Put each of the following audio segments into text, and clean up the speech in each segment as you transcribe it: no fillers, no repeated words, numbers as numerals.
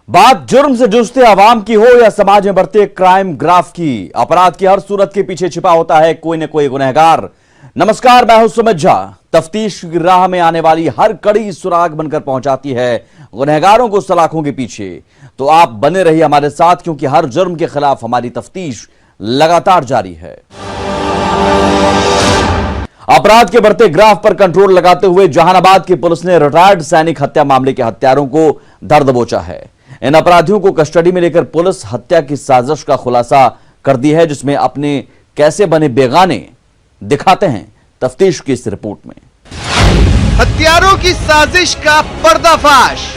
बात जुर्म से जूझते आवाम की हो या समाज में बढ़ते क्राइम ग्राफ की, अपराध की हर सूरत के पीछे छिपा होता है कोई न कोई गुनहगार। नमस्कार, मैं हूं सुमित झा। तफ्तीश की राह में आने वाली हर कड़ी सुराग बनकर पहुंचाती है गुनहगारों को सलाखों के पीछे। तो आप बने रहिए हमारे साथ, क्योंकि हर जुर्म के खिलाफ हमारी तफ्तीश लगातार जारी है। अपराध के बढ़ते ग्राफ पर कंट्रोल लगाते हुए जहानाबाद की पुलिस ने रिटायर्ड सैनिक हत्या मामले के हत्यारों को दर दबोचा है। इन अपराधियों को कस्टडी में लेकर पुलिस हत्या की साजिश का खुलासा कर दी है, जिसमें अपने कैसे बने बेगाने दिखाते हैं तफ्तीश की इस रिपोर्ट में। हत्यारों की साजिश का पर्दाफाश,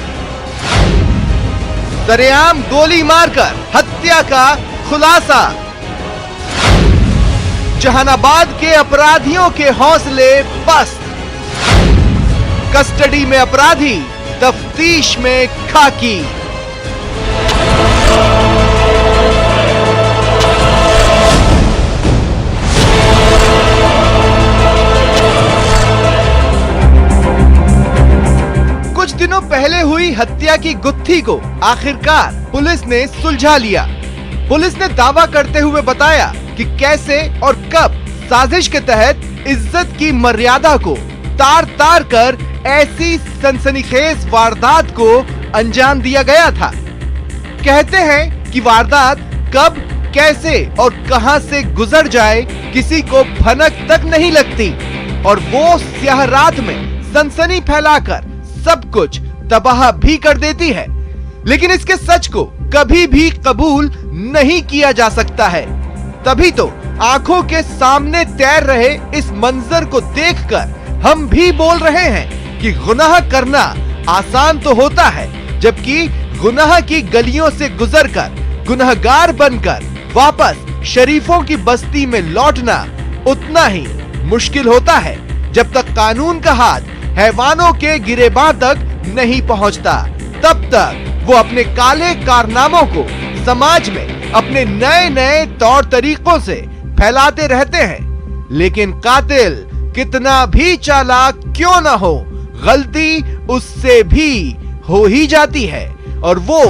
सरेआम गोली मारकर हत्या का खुलासा। जहानाबाद के अपराधियों के हौसले पस्त, कस्टडी में अपराधी, तफ्तीश में खाकी। कुछ दिनों पहले हुई हत्या की गुत्थी को आखिरकार पुलिस ने सुलझा लिया। पुलिस ने दावा करते हुए बताया कि कैसे और कब साजिश के तहत इज्जत की मर्यादा को तार तार कर ऐसी सनसनीखेज वारदात को अंजाम दिया गया था। कहते हैं कि वारदात कब, कैसे और कहां से गुजर जाए किसी को भनक तक नहीं लगती, और वो स्याह रात में सनसनी फैलाकर सब कुछ तबाह भी कर देती है। लेकिन इसके सच को कभी भी कबूल नहीं किया जा सकता है। तभी तो आंखों के सामने तैर रहे इस मंजर को देखकर हम भी बोल रहे हैं कि गुनाह करना आसान तो होता है, जबकि गुनाह की गलियों से गुजरकर गुनहगार बनकर वापस शरीफों की बस्ती में लौटना उतना ही मुश्किल होता है, जब तक कानून का हाथ हैवानों के गिरेबां तक नहीं पहुंचता। तब तक वो अपने काले कारनामों को समाज में अपने नए नए तौर तरीकों से फैलाते रहते हैं। लेकिन कातिल कितना भी चालाक क्यों न हो, गलती उससे भी हो ही जाती है, और वो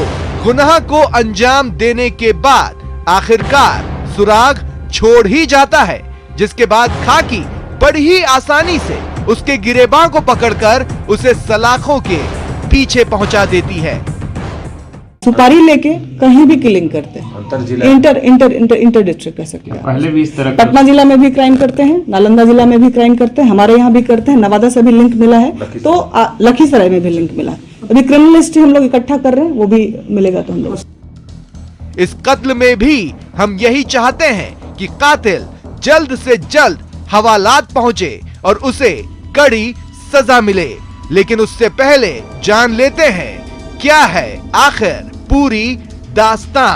गुनाह को अंजाम देने के बाद आखिरकार सुराग छोड़ ही जाता है, जिसके बाद खाकी बड़ी ही आसानी से उसके गिरेबां को पकड़कर उसे सलाखों के पीछे पहुंचा देती है। सुपारी लेके कहीं भी किलिंग करते हैं, इंटर डिस्ट्रिक्ट कह सकते हैं। पहले भी इस तरह पटना जिला में भी क्राइम करते हैं, नालंदा जिला में भी क्राइम करते हैं, हमारे यहाँ भी करते हैं, नवादा से भी लिंक मिला है, तो लखीसराय में भी लिंक मिला है। अभी क्रिमिनल हिस्ट्री हम लोग इकट्ठा कर रहे हैं, वो भी मिलेगा तो हम लोग। इस कत्ल में भी हम यही चाहते हैं कि कातिल जल्द से जल्द हवालात पहुंचे और उसे कड़ी सजा मिले। लेकिन उससे पहले जान लेते हैं क्या है आखिर पूरी दास्तां।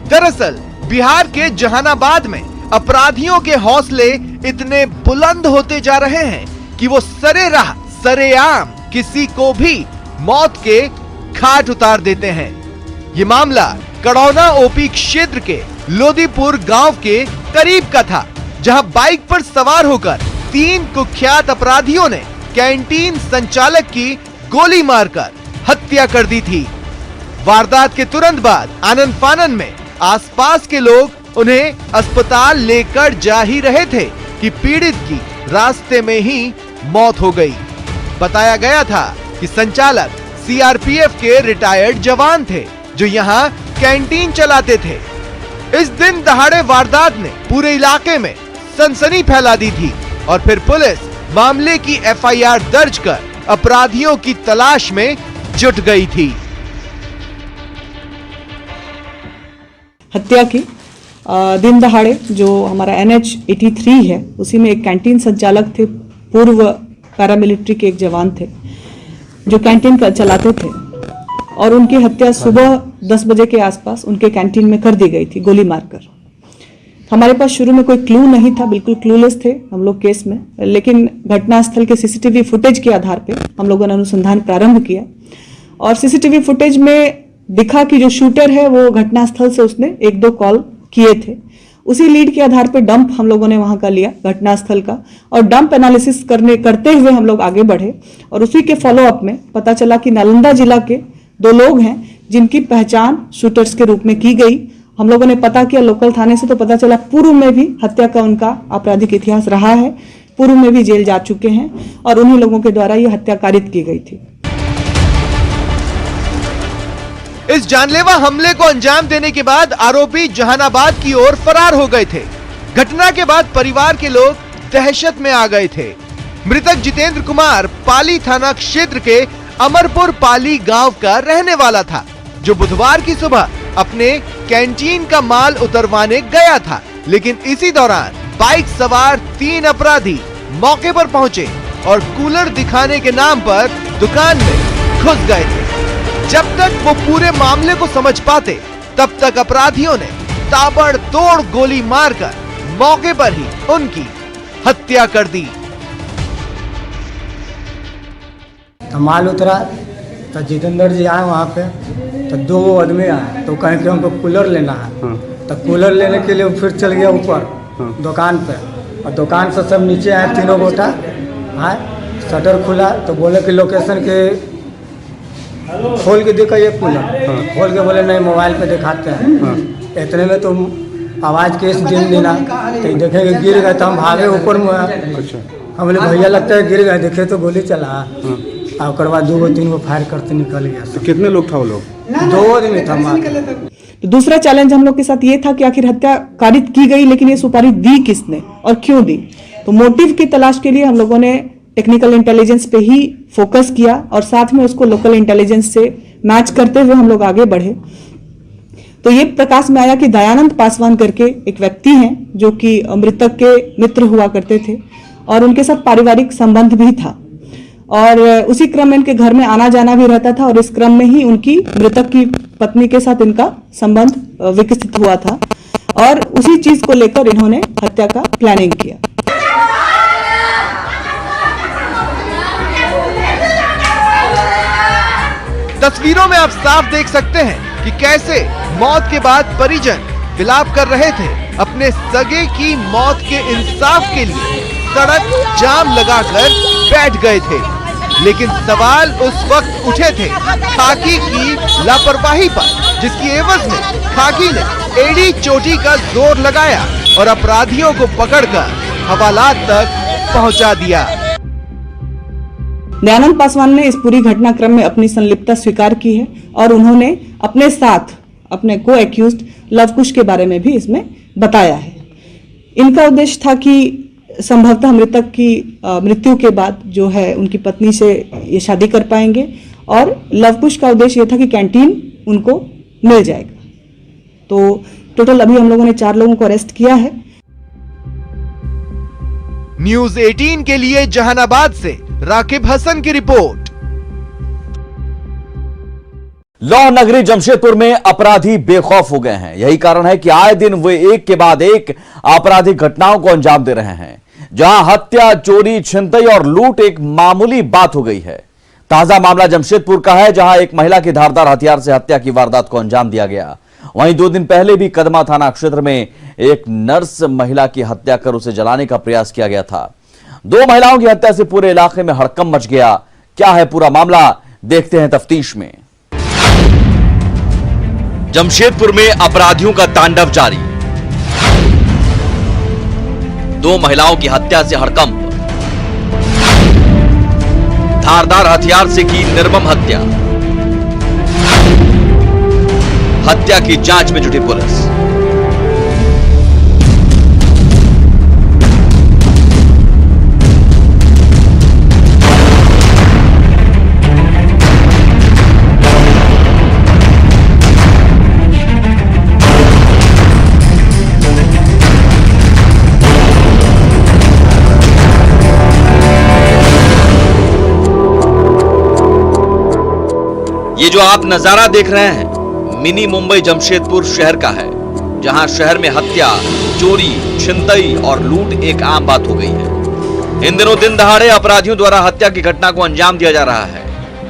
दरअसल बिहार के जहानाबाद में अपराधियों के हौसले इतने बुलंद होते जा रहे हैं कि वो सरेराह सरेआम किसी को भी मौत के घाट उतार देते हैं। ये मामला कड़ौना ओपी क्षेत्र के लोदीपुर गांव के करीब का था, जहां बाइक पर सवार होकर 3 कुख्यात अपराधियों ने कैंटीन संचालक की गोली मारकर हत्या कर दी थी। वारदात के तुरंत बाद आनन फानन में आसपास के लोग उन्हें अस्पताल लेकर जा ही रहे थे कि पीड़ित की रास्ते में ही मौत हो गई। बताया गया था कि संचालक सीआरपीएफ के रिटायर्ड जवान थे, जो यहाँ कैंटीन चलाते थे। इस दिन दहाड़े वारदात ने पूरे इलाके में सनसनी फैला दी थी, और फिर पुलिस मामले की एफआईआर दर्ज कर अपराधियों की तलाश में जुट गई थी। हत्या की दिन दहाड़े जो हमारा NH 83 है, उसी में एक कैंटीन संचालक थे, पूर्व पैरामिलिट्री के एक जवान थे जो कैंटीन का चलाते थे, और उनकी हत्या सुबह 10 बजे के आसपास उनके कैंटीन में कर दी गई थी गोली मारकर। हमारे पास शुरू में कोई क्लू नहीं था, बिल्कुल क्लूलेस थे हम लोग केस में, लेकिन घटनास्थल के सीसीटीवी फुटेज के आधार पे हम लोगों ने अनुसंधान प्रारंभ किया, और सीसीटीवी फुटेज में दिखा कि जो शूटर है वो घटनास्थल से उसने 1-2 कॉल किए थे। उसी लीड के आधार पर डंप हम लोगों ने वहां का लिया घटनास्थल का, और डंप एनालिसिस करते हुए हम लोग आगे बढ़े, और उसी के फॉलोअप में पता चला कि नालंदा जिला के 2 लोग हैं जिनकी पहचान शूटर्स के रूप में की गई। हम लोगों ने पता किया लोकल थाने से, तो पता चला पूर्व में भी हत्या का उनका आपराधिक इतिहास रहा है, पूर्व में भी जेल जा चुके हैं और उन्हीं लोगों के द्वारा यह हत्या कारित की गई थी। इस जानलेवा हमले को अंजाम देने के बाद आरोपी जहानाबाद की ओर फरार हो गए थे। घटना के बाद परिवार के लोग दहशत में आ गए थे। मृतक जितेंद्र कुमार पाली थाना क्षेत्र के अमरपुर पाली गांव का रहने वाला था, जो बुधवार की सुबह अपने कैंटीन का माल उतरवाने गया था। लेकिन इसी दौरान बाइक सवार 3 अपराधी मौके पर पहुंचे और कूलर दिखाने के नाम पर दुकान में घुस गए थे। जब तक वो पूरे मामले को समझ पाते, तब तक अपराधियों ने ताबड़तोड़ गोली मारकर मौके पर ही उनकी हत्या कर दी। तो माल उतरा तो जितेंद्र जी आए वहाँ पे, तो 2 आदमी आए तो कहें कि हमको कूलर लेना है। तो कूलर लेने के लिए फिर चल गया ऊपर दुकान पे, और दुकान से सब नीचे आए 3 गोटा आए। शटर खुला तो बोले कि लोकेशन के खोल के देखा ये कूलर, खोल के बोले नहीं मोबाइल पे दिखाते हैं। इतने में तो आवाज़ केस दिन देना, तो देखेंगे गिर गए तो हम भागे ऊपर में। हम बोले भैया लगता है गिर गए, देखे तो गोली चला और बाद 2-3 गो फायर करते निकल गया। तो कितने लोग था वो लोग? 2 आदमी था मार। तो दूसरा चैलेंज हम लोग के साथ ये था कि आखिर हत्या कारित की गई, लेकिन ये सुपारी दी किसने और क्यों दी। तो मोटिव की तलाश के लिए हम लोगों ने टेक्निकल इंटेलिजेंस पे ही फोकस किया और साथ में उसको लोकल इंटेलिजेंस से मैच करते हुए हम लोग आगे बढ़े। तो ये प्रकाश में आया कि दयानंद पासवान करके एक व्यक्ति हैं जो कि मृतक के मित्र हुआ करते थे और उनके साथ पारिवारिक संबंध भी था, और उसी क्रम में इनके घर में आना जाना भी रहता था, और इस क्रम में ही उनकी मृतक की पत्नी के साथ इनका संबंध विकसित हुआ था और उसी चीज को लेकर इन्होंने हत्या का प्लानिंग किया। तस्वीरों में आप साफ देख सकते हैं कि कैसे मौत के बाद परिजन विलाप कर रहे थे। अपने सगे की मौत के इंसाफ के लिए सड़क जाम लगाकर बैठ गए थे। लेकिन सवाल उस वक्त उठे थे खाकी की लापरवाही पर, जिसकी एवज में खाकी ने एड़ी चोटी का जोर लगाया और अपराधियों को पकड़कर हवालात तक पहुंचा दिया। दयानंद पासवान ने इस पूरी घटनाक्रम में अपनी संलिप्तता स्वीकार की है और उन्होंने अपने साथ अपने को एक्यूज्ड लवकुश के बारे में भी इसमें बताया है। इनका उद्देश्य था कि संभवतः मृतक की मृत्यु के बाद जो है उनकी पत्नी से ये शादी कर पाएंगे, और लवकुश का उद्देश्य ये था कि कैंटीन उनको मिल जाएगा। तो टोटल अभी हम लोगों ने 4 लोगों को अरेस्ट किया है। न्यूज़ 18 के लिए जहानाबाद से राकिब हसन की रिपोर्ट। लौह नगरी जमशेदपुर में अपराधी बेखौफ हो गए हैं। यही कारण है कि आए दिन वे एक के बाद एक आपराधिक घटनाओं को अंजाम दे रहे हैं। जहां हत्या, चोरी, छिनतई और लूट एक मामूली बात हो गई है। ताजा मामला जमशेदपुर का है, जहां एक महिला की धारदार हथियार से हत्या की वारदात को अंजाम दिया गया। वहीं 2 दिन पहले भी कदमा थाना क्षेत्र में एक नर्स महिला की हत्या कर उसे जलाने का प्रयास किया गया था। 2 महिलाओं की हत्या से पूरे इलाके में हड़कंप मच गया। क्या है पूरा मामला, देखते हैं तफ्तीश में। जमशेदपुर में अपराधियों का तांडव जारी। 2 महिलाओं की हत्या से हड़कंप। धारदार हथियार से की निर्मम हत्या। हत्या की जांच में जुटी पुलिस। ये जो आप नजारा देख रहे हैं मिनी मुंबई जमशेदपुर शहर का है, जहां शहर में हत्या, चोरी, छिनतई और लूट एक आम बात हो गई है। इन दिनों दिन दहाड़े अपराधियों द्वारा हत्या की घटना को अंजाम दिया जा रहा है,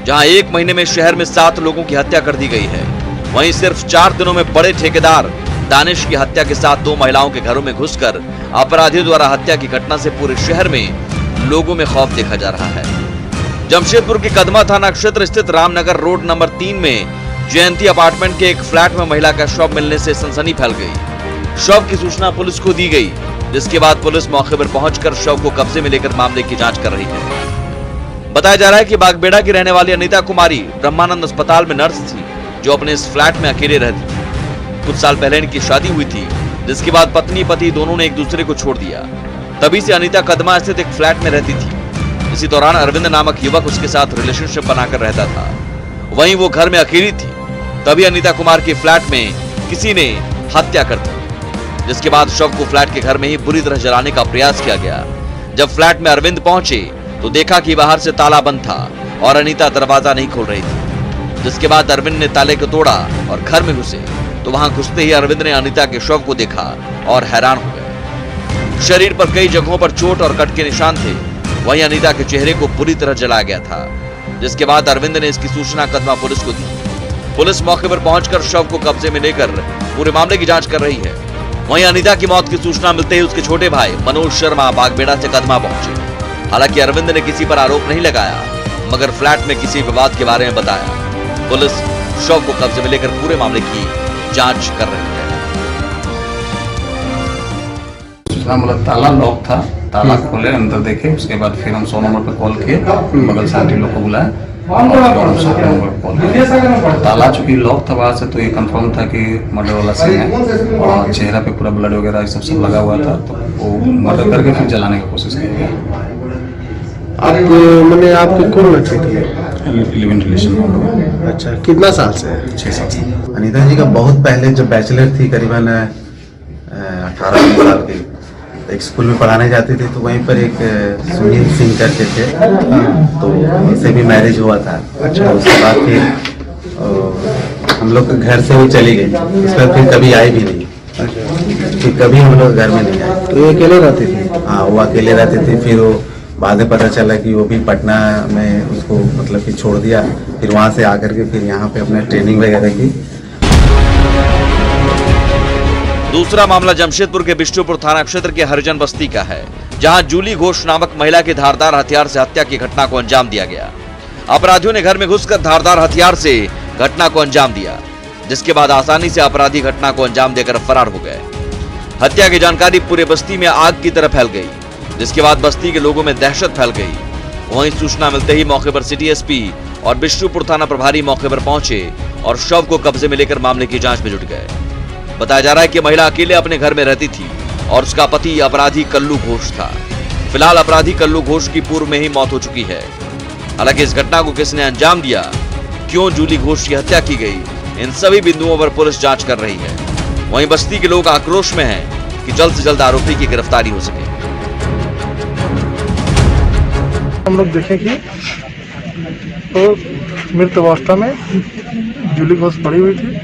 जहां 1 महीने में शहर में 7 लोगों की हत्या कर दी गई है। वहीं सिर्फ 4 दिनों में बड़े ठेकेदार दानिश की हत्या के साथ 2 महिलाओं के घरों में घुसकर अपराधियों द्वारा हत्या की घटना से पूरे शहर में लोगों में खौफ देखा जा रहा है। जमशेदपुर के कदमा थाना क्षेत्र स्थित रामनगर रोड नंबर 3 में जयंती अपार्टमेंट के एक फ्लैट में महिला का शव मिलने से सनसनी फैल गई। शव की सूचना पुलिस को दी गई, जिसके बाद पुलिस मौके पर पहुंचकर शव को कब्जे में लेकर मामले की जांच कर रही है। बताया जा रहा है कि बागबेड़ा की रहने वाली अनीता कुमारी ब्रह्मानंद अस्पताल में नर्स थी, जो अपने इस फ्लैट में अकेले रहती थी। कुछ साल पहले इनकी शादी हुई थी, जिसके बाद पत्नी पति दोनों ने एक दूसरे को छोड़ दिया। तभी से अनीता कदमा स्थित एक फ्लैट में रहती थी। इसी दौरान अरविंद नामक युवक उसके साथ रिलेशनशिप बनाकर रहता था। वहीं वो घर में अकेली थी। तभी अनीता कुमार के फ्लैट में किसी ने हत्या कर दी, जिसके बाद शव को फ्लैट के घर में ही बुरी तरह जलाने का प्रयास किया गया। जब फ्लैट में अरविंद पहुंचे तो देखा कि बाहर से ताला बंद था और अनीता दरवाजा नहीं खोल रही थी। जिसके बाद अरविंद ने ताले को तोड़ा और घर में घुसे तो वहां घुसते ही अरविंद ने अनीता के शव को देखा और हैरान हो गए। शरीर पर कई जगहों पर चोट और कट के निशान थे। वहीं अनीता के चेहरे को बुरी तरह जलाया गया था। जिसके बाद अरविंद ने इसकी सूचना कदमा पुलिस को दी। पुलिस मौके पर पहुंचकर शव को कब्जे में लेकर पूरे मामले की जांच कर रही है। वहीं अनीता की मौत की सूचना मिलते ही उसके छोटे भाई मनोज शर्मा बागबेड़ा से कदमा पहुंचे। हालांकि अरविंद ने किसी पर आरोप नहीं लगाया, मगर फ्लैट में किसी विवाद के बारे में बताया। पुलिस शव को कब्जे में लेकर पूरे मामले की जांच कर रही है। मतलब ताला लॉक था, ताला खोले अंदर देखे, उसके बाद फिर हम 100 नंबर पे कॉल किए, बगल से आंटी लोग को बुलाया और फिर 100 नंबर पे कॉल किया। ताला चूंकि लॉक था वहाँ से, तो ये कंफर्म था कि मर्डर वाला सीन है और चेहरा पे पूरा ब्लड वगैरह सब लगा हुआ था। तो वो मर्डर करके फिर जलाने की कोशिश की गई। आप मैंने आपके कौन लगते थे? Live in relation. अच्छा, कितना साल से? 6 साल से। अनीता जी का बहुत पहले जब बैचलर थी, करीबन 18 साल की, एक स्कूल में पढ़ाने जाते थे, तो वहीं पर एक सुनील सिंह करके थे, तो उनसे भी मैरिज हुआ था। अच्छा, उसके बाद फिर हम लोग के घर से वो चली गई। उसके बाद फिर कभी आई भी नहीं। फिर कभी हम लोग घर में नहीं आए। तो ये अकेले रहते थे? हाँ, वो अकेले रहते थे। फिर वो बाद में पता चला कि वो भी पटना में उसको मतलब कि छोड़ दिया। फिर वहाँ से आकर के फिर यहाँ पे अपने ट्रेनिंग वगैरह की। दूसरा मामला जमशेदपुर के बिष्टुपुर थाना क्षेत्र के हरिजन बस्ती का है, जहां जूली घोष नामक महिला के धारदार हथियार से हत्या की घटना को अंजाम दिया गया। अपराधियों ने घर में घुसकर धारदार हथियार से घटना को अंजाम दिया, जिसके बाद आसानी से अपराधी घटना को अंजाम देकर फरार हो गए। हत्या की जानकारी पूरे बस्ती में आग की तरह फैल गई, जिसके बाद बस्ती के लोगों में दहशत फैल गई। वहीं सूचना मिलते ही मौके पर सिटी एसपी और बिष्टुपुर थाना प्रभारी मौके पर पहुंचे और शव को कब्जे में लेकर मामले की जांच में जुट गए। बताया जा रहा है कि महिला अकेले अपने घर में रहती थी और उसका पति अपराधी कल्लू घोष था। फिलहाल अपराधी कल्लू घोष की पूर्व में ही मौत हो चुकी है। हालांकि इस घटना को किसने अंजाम दिया, क्यों जूली घोष की हत्या की गई, इन सभी बिंदुओं पर पुलिस जांच कर रही है। वहीं बस्ती के लोग आक्रोश में हैं कि जल्द से जल्द आरोपी की गिरफ्तारी हो सके। हम लोग देखें कि तो मृत अवस्था में जूली घोष पड़ी हुई थी।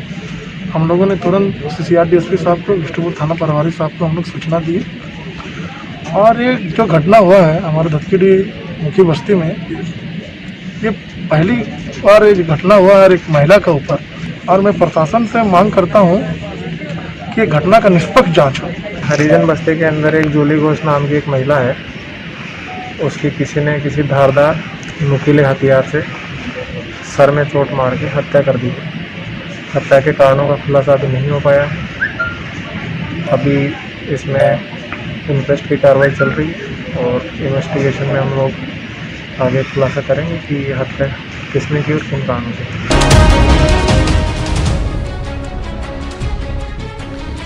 हम लोगों ने तुरंत CCR-DSP साहब को, बिष्टुपुर थाना प्रभारी साहब को हम लोग सूचना दी। और ये जो घटना हुआ है हमारे धतकीडी मुखी बस्ती में, ये पहली बार एक घटना हुआ है एक महिला के ऊपर। और मैं प्रशासन से मांग करता हूँ कि ये घटना का निष्पक्ष जांच हो। हरिजन बस्ती के अंदर एक जूली घोष नाम की एक महिला है, उसकी किसी ने किसी धारदार नुकीले हथियार से सर में चोट मार के हत्या कर दी। हत्या के कारणों का खुलासा अभी नहीं हो पाया। अभी इसमें इंक्वेस्ट की कार्रवाई चल रही है और इन्वेस्टिगेशन में हम लोग आगे खुलासा करेंगे कि ये हत्या किसने की और किन कारणों से।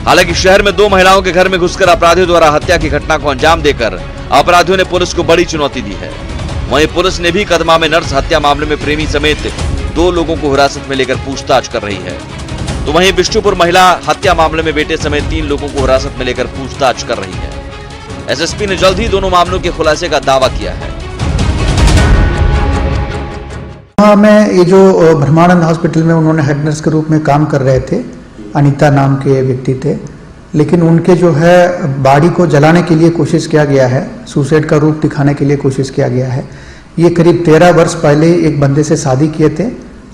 हालांकि शहर में 2 महिलाओं के घर में घुसकर अपराधियों द्वारा हत्या की घटना को अंजाम देकर अपराधियों ने पुलिस को बड़ी चुनौती दी है। वहीं पुलिस ने भी कदमा में नर्स हत्या मामले में प्रेमी समेत 2 लोगों को हिरासत में लेकर पूछताछ कर रही है। तो वहीं बिष्टुपुर महिला हत्या मामले में बेटे समेत 3 लोगों को हिरासत में लेकर पूछताछ कर रही है। एसएसपी ने जल्द ही दोनों मामलों के खुलासे का दावा किया है। में ये जो ब्रह्मानंद हॉस्पिटल में उन्होंने हेड नर्स के रूप में काम कर रहे थे, अनीता नाम के व्यक्ति थे, लेकिन उनके जो है बॉडी को जलाने के लिए कोशिश किया गया है, सुसाइड का रूप दिखाने के लिए कोशिश किया गया है। ये करीब 13 वर्ष पहले एक बंदे से शादी किए थे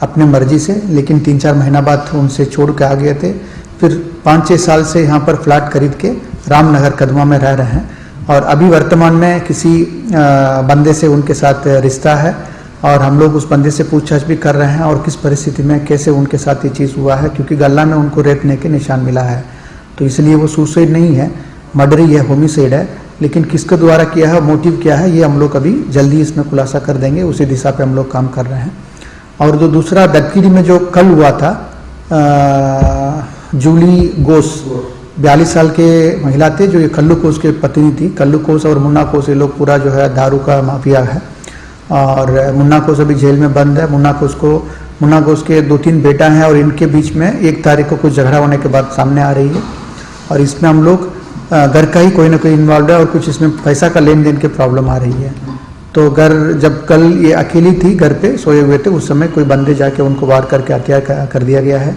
अपने मर्जी से, लेकिन 3-4 महीना बाद उनसे छोड़ के आ गए थे। फिर 5-6 साल से यहाँ पर फ्लैट खरीद के रामनगर कदमा में रह रहे हैं और अभी वर्तमान में किसी बंदे से उनके साथ रिश्ता है और हम लोग उस बंदे से पूछताछ भी कर रहे हैं और किस परिस्थिति में कैसे उनके साथ ये चीज़ हुआ है, क्योंकि गला में उनको रेपने के निशान मिला है। तो इसलिए वो सुसाइड नहीं है, मर्डर ही है, होमिसाइड है। लेकिन किसके द्वारा किया है, मोटिव क्या है, ये हम लोग अभी जल्दी इसमें खुलासा कर देंगे। उसी दिशा पे हम लोग काम कर रहे हैं। और जो दूसरा दत्तगिरी में जो कल हुआ था, जूली घोष 42 साल के महिला थे, जो ये कल्लू कोस के पत्नी थी। कल्लू कोस और मुन्ना कोस ये लोग पूरा जो है दारू का माफिया है। और मुन्ना कोस अभी जेल में बंद है। मुन्ना कोस के 2-3 बेटा हैं और इनके बीच में 1 तारीख को कुछ झगड़ा होने के बाद सामने आ रही है। और इसमें हम लोग घर का ही कोई ना कोई इन्वॉल्व है और कुछ इसमें पैसा का लेन देन की प्रॉब्लम आ रही है। तो घर जब कल ये अकेली थी, घर पे सोए हुए थे, उस समय कोई बंदे जाके उनको वार करके हत्या कर दिया गया है।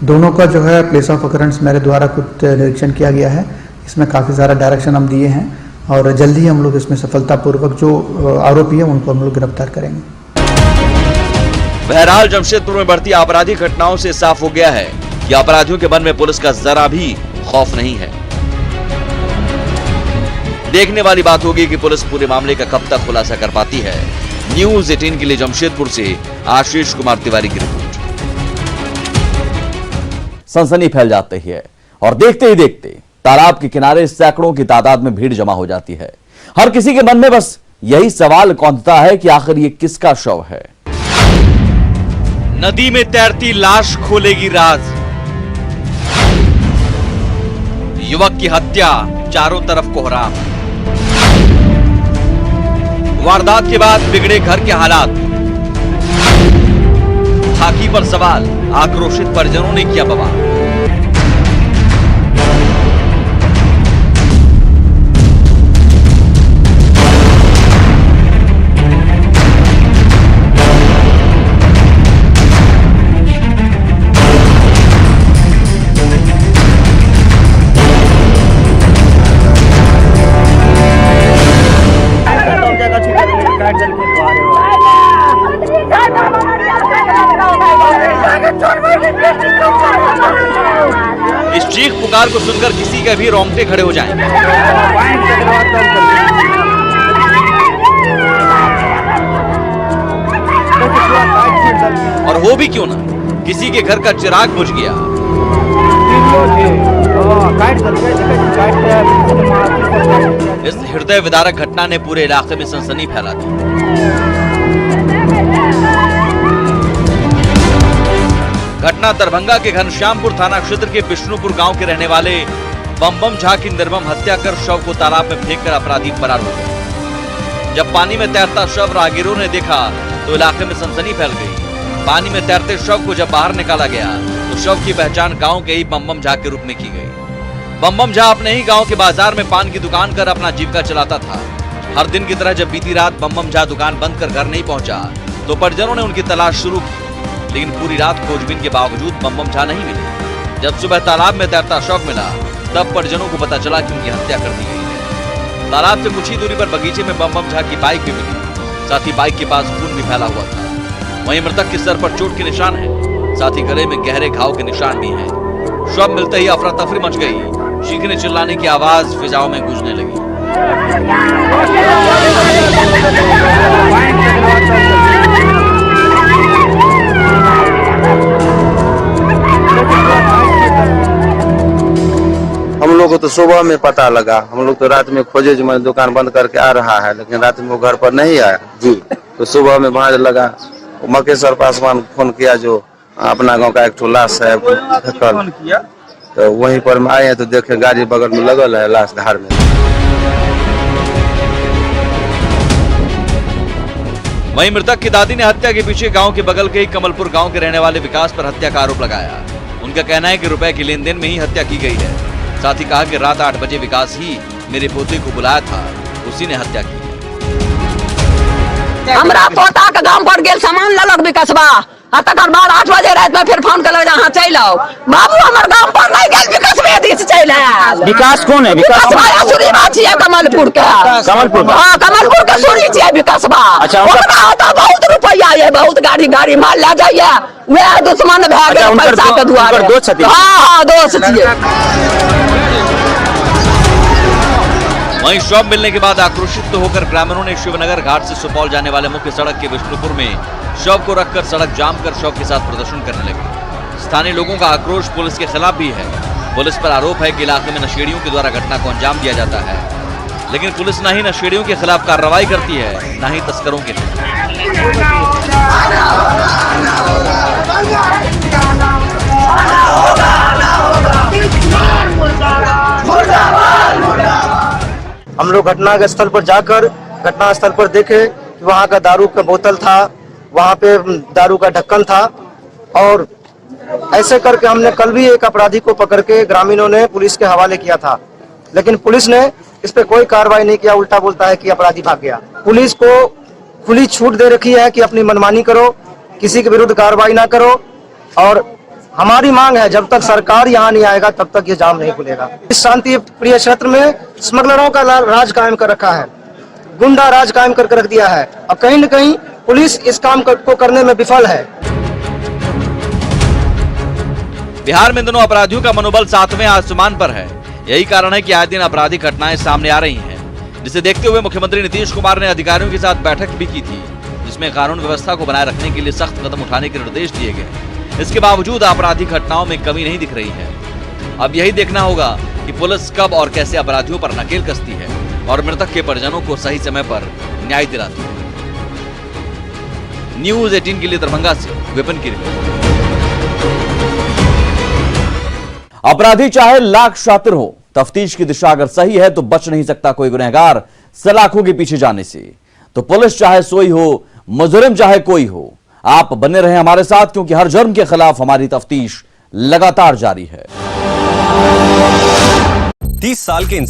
दोनों का जो है प्लेस ऑफ अकरेंस मेरे द्वारा कुछ निरीक्षण किया गया है। इसमें काफ़ी सारा डायरेक्शन हम दिए हैं और जल्दी हम लोग इसमें सफलतापूर्वक जो आरोपी है उनको हम लोग गिरफ्तार करेंगे। बहरहाल जमशेदपुर में बढ़ती आपराधिक घटनाओं से साफ हो गया है कि अपराधियों के मन में पुलिस का जरा भी खौफ नहीं है। देखने वाली बात होगी कि पुलिस पूरे मामले का कब तक खुलासा कर पाती है। न्यूज़ 18 के लिए जमशेदपुर से आशीष कुमार तिवारी की रिपोर्ट। सनसनी फैल जाती है और देखते ही देखते तालाब के किनारे सैकड़ों की तादाद में भीड़ जमा हो जाती है। हर किसी के मन में बस यही सवाल कौंधता है कि आखिर ये किसका शव है। नदी में तैरती लाश खोलेगी राज। युवक की हत्या, चारों तरफ कोहराम। वारदात के बाद बिगड़े घर के हालात। खाकी पर सवाल, आक्रोशित परिजनों ने किया बवाल। इस चीख पुकार को सुनकर किसी के भी रोंगटे खड़े हो जाएंगे। और हो भी क्यों ना, किसी के घर का चिराग बुझ गया। इस हृदय विदारक घटना ने पूरे इलाके में सनसनी फैला दी। घटना दरभंगा के घनश्यामपुर थाना क्षेत्र के विष्णुपुर गांव के रहने वाले बम झा की निर्मम हत्या कर शव को तालाब में फेंककर अपराधी फरार हो गए। जब पानी में तैरता शव राहगीरों ने देखा तो इलाके में सनसनी फैल गई। पानी में तैरते शव को जब बाहर निकाला गया तो शव की पहचान गांव के ही बम झा के रूप में की गई। बम झा अपने ही गांव के बाजार में पान की दुकान कर अपना जीविका चलाता था। हर दिन की तरह जब बीती रात बम झा दुकान बंद कर घर नहीं पहुंचा तो परिजनों ने उनकी तलाश शुरू की, लेकिन पूरी रात खोजबीन के बावजूद बम झा नहीं मिले। जब सुबह तालाब में तैरता शव मिला तब परिजनों को पता चला कि उनकी हत्या कर दी गई है। तालाब से कुछ ही दूरी पर बगीचे में बम झा की बाइक भी मिली, साथ ही बाइक के पास खून भी फैला हुआ था। वहीं मृतक के सर पर चोट के निशान है, साथ ही गले में गहरे घाव के निशान भी हैं। शव मिलते ही अफरा तफरी मच गई। चीखने चिल्लाने की आवाज फिजाओं में गूंजने लगी। हम लोग को तो सुबह में पता लगा। हम लोग तो रात में खोजे जो मैंने दुकान बंद करके आ रहा है, लेकिन रात में वो घर पर नहीं आया जी। तो सुबह में भांज लगा, मकेश्वर पासवान फोन किया जो अपना गांव का एक ठो लाश है, तो वहीं पर में आए तो देखे गाड़ी बगल में लगल है, लाश धार में। वहीं मृतक की दादी ने हत्या के पीछे गांव के बगल के ही कमलपुर गांव के रहने वाले विकास पर हत्या का आरोप लगाया। उनका कहना है कि रुपए के लेन देन में ही हत्या की गई है। साथ ही कहा कि रात 8 बजे विकास ही मेरे पोते को बुलाया था, उसी ने हत्या की। हमरा पोता के गांव पर गेल सामान ललक विकासबा, तकर बाद 8 बजे रात में फिर फोन कर जहाँ चल आओ। बाबू हमारे गांव पर नहीं गेल, विकास में दिस चल आयल। विकास कौन है? विकास सुरी बात है कमलपुर के। कमलपुर? हाँ, कमलपुर के सुरी है विकासबा। अच्छा, बहुत रुपया है, बहुत गाड़ी माल ला जाइए, वह दुश्मन भए गेल पैसा के दुआरे। दोस्त छथिन? हाँ दोस्त छियै। वहीं शव मिलने के बाद आक्रोशित होकर ग्रामीणों ने शिवनगर घाट से सुपौल जाने वाले मुख्य सड़क के विष्णुपुर में शव को रखकर सड़क जाम कर शव के साथ प्रदर्शन करने लगे। स्थानीय लोगों का आक्रोश पुलिस के खिलाफ भी है। पुलिस पर आरोप है कि इलाके में नशेड़ियों के द्वारा घटना को अंजाम दिया जाता है, लेकिन पुलिस न ही नशेड़ियों के खिलाफ कार्रवाई करती है, न ही तस्करों के खिलाफ। हम लोग घटना के स्थल पर जाकर घटना स्थल पर देखे कि वहाँ का दारू का बोतल था, वहाँ पे दारू का ढक्कन था, और ऐसे करके हमने कल भी एक अपराधी को पकड़ के ग्रामीणों ने पुलिस के हवाले किया था, लेकिन पुलिस ने इस पे कोई कार्रवाई नहीं किया। उल्टा बोलता है कि अपराधी भाग गया। पुलिस को खुली छूट दे रखी है कि अपनी मनमानी करो, किसी के विरुद्ध कार्रवाई ना करो, और हमारी मांग है जब तक सरकार यहाँ नहीं आएगा तब तक ये जाम नहीं खुलेगा। इस शांति प्रिय क्षेत्र में स्मगलरों का राज कायम कर रखा है, गुंडा राज कायम करके रख दिया है, और कहीं न कहीं पुलिस इस काम को करने में विफल है। बिहार में इन दोनों अपराधियों का मनोबल 7वें आसमान पर है। यही कारण है कि आए दिन आपराधिक घटनाएं सामने आ रही हैं, जिसे देखते हुए मुख्यमंत्री नीतीश कुमार ने अधिकारियों के साथ बैठक भी की थी, जिसमें कानून व्यवस्था को बनाए रखने के लिए सख्त कदम उठाने के निर्देश दिए गए। इसके बावजूद आपराधिक घटनाओं में कमी नहीं दिख रही है। अब यही देखना होगा कि पुलिस कब और कैसे अपराधियों पर नकेल कसती है और मृतक के परिजनों को सही समय पर न्याय दिलाती है। न्यूज़ 18 के लिए दरभंगा से विपिन की रिपोर्ट। अपराधी चाहे लाख शातिर हो, तफ्तीश की दिशा अगर सही है तो बच नहीं सकता कोई गुनहगार सलाखों के पीछे जाने से। तो पुलिस चाहे सोई हो, मुजरिम चाहे कोई हो, आप बने रहें हमारे साथ, क्योंकि हर जुर्म के खिलाफ हमारी तफ्तीश लगातार जारी है। 30 साल के इंसान